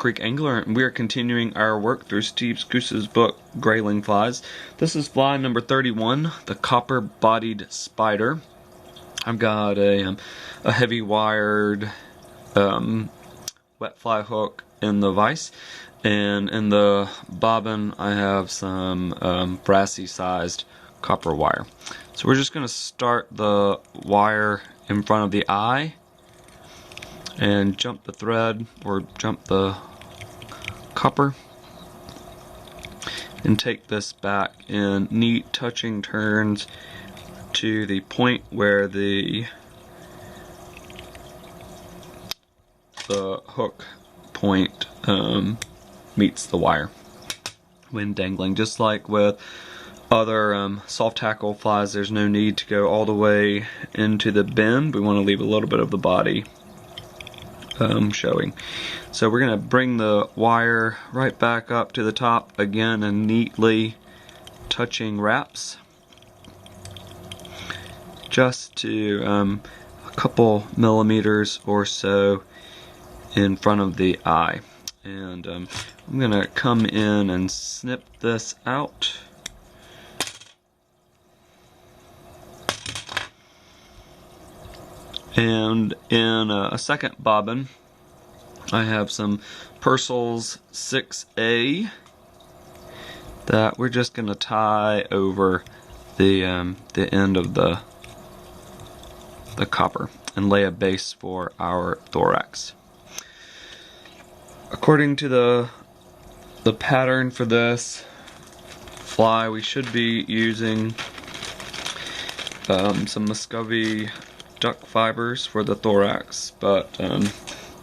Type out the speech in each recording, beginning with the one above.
Creek Angler, and we are continuing our work through Steve Goose's book, Grayling Flies. This is fly number 31, the Copper Bodied Spider. I've got a heavy wired wet fly hook in the vise, and in the bobbin I have some brassy sized copper wire. So we're just going to start the wire in front of the eye and jump the thread, or jump the copper, and take this back in neat touching turns to the point where the hook point meets the wire when dangling. Just like with other soft hackle flies, there's no need to go all the way into the bend. We want to leave a little bit of the body showing. So we're going to bring the wire right back up to the top again and neatly touching wraps just to a couple millimeters or so in front of the eye. And I'm going to come in and snip this out. And in a second bobbin, I have some Purcell's 6A that we're just going to tie over the end of the copper and lay a base for our thorax. According to the pattern for this fly, we should be using some Muscovy duck fibers for the thorax, but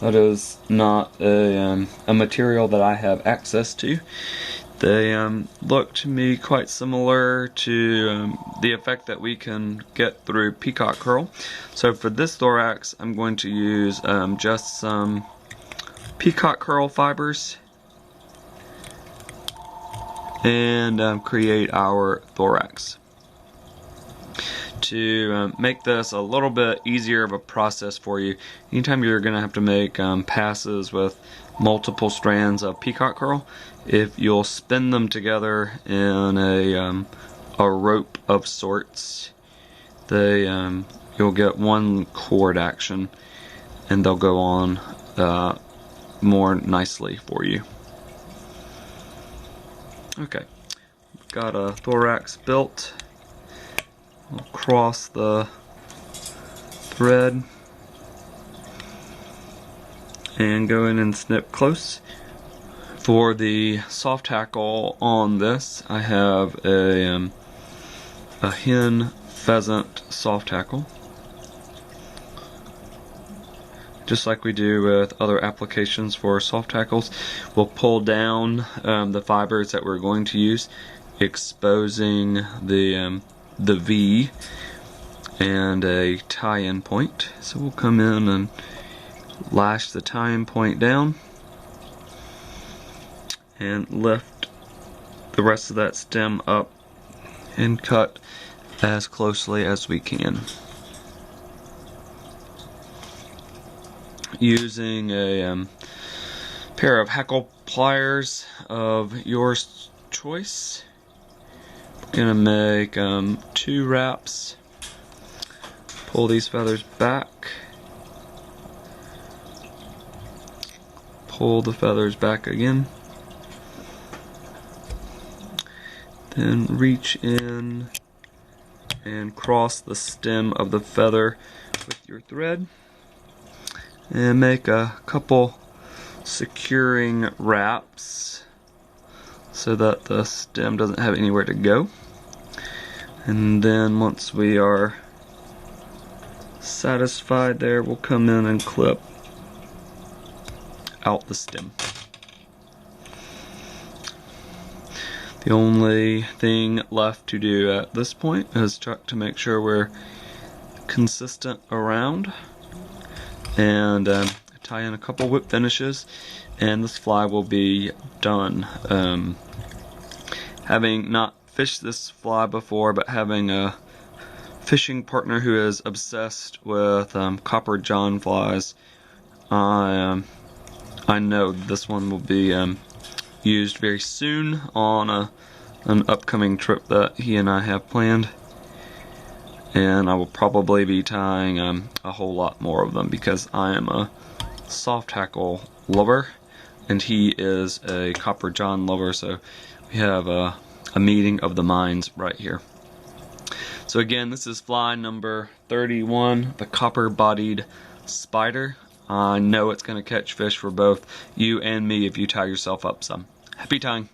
that is not a material that I have access to. They look to me quite similar to the effect that we can get through peacock curl. So for this thorax, I'm going to use just some peacock curl fibers and create our thorax. To make this a little bit easier of a process for you, anytime you're going to have to make passes with multiple strands of peacock curl, if you'll spin them together in a rope of sorts, you'll get one cord action and they'll go on more nicely for you. Okay, got a thorax built. We'll cross the thread and go in and snip close. For the soft hackle on this, I have a hen pheasant soft hackle. Just like we do with other applications for soft hackles, we'll pull down the fibers that we're going to use, exposing the V and a tie-in point. So we'll come in and lash the tie-in point down and lift the rest of that stem up and cut as closely as we can. Using a pair of hackle pliers of your choice, gonna make 2 wraps. Pull these feathers back, pull the feathers back again, then reach in and cross the stem of the feather with your thread and make a couple securing wraps so that the stem doesn't have anywhere to go. And then once we are satisfied there, we'll come in and clip out the stem. The only thing left to do at this point is check to make sure we're consistent around, and tie in a couple whip finishes, and this fly will be done. Having not fished this fly before, but having a fishing partner who is obsessed with copper john flies, I I know this one will be used very soon on an upcoming trip that he and I have planned. And I will probably be tying a whole lot more of them because I am a soft hackle lover and he is a copper john lover, so we have a meeting of the minds right here. So again, this is fly number 31, the Copper Bodied Spider. I know it's going to catch fish for both you and me if you tie yourself up some. Happy tying!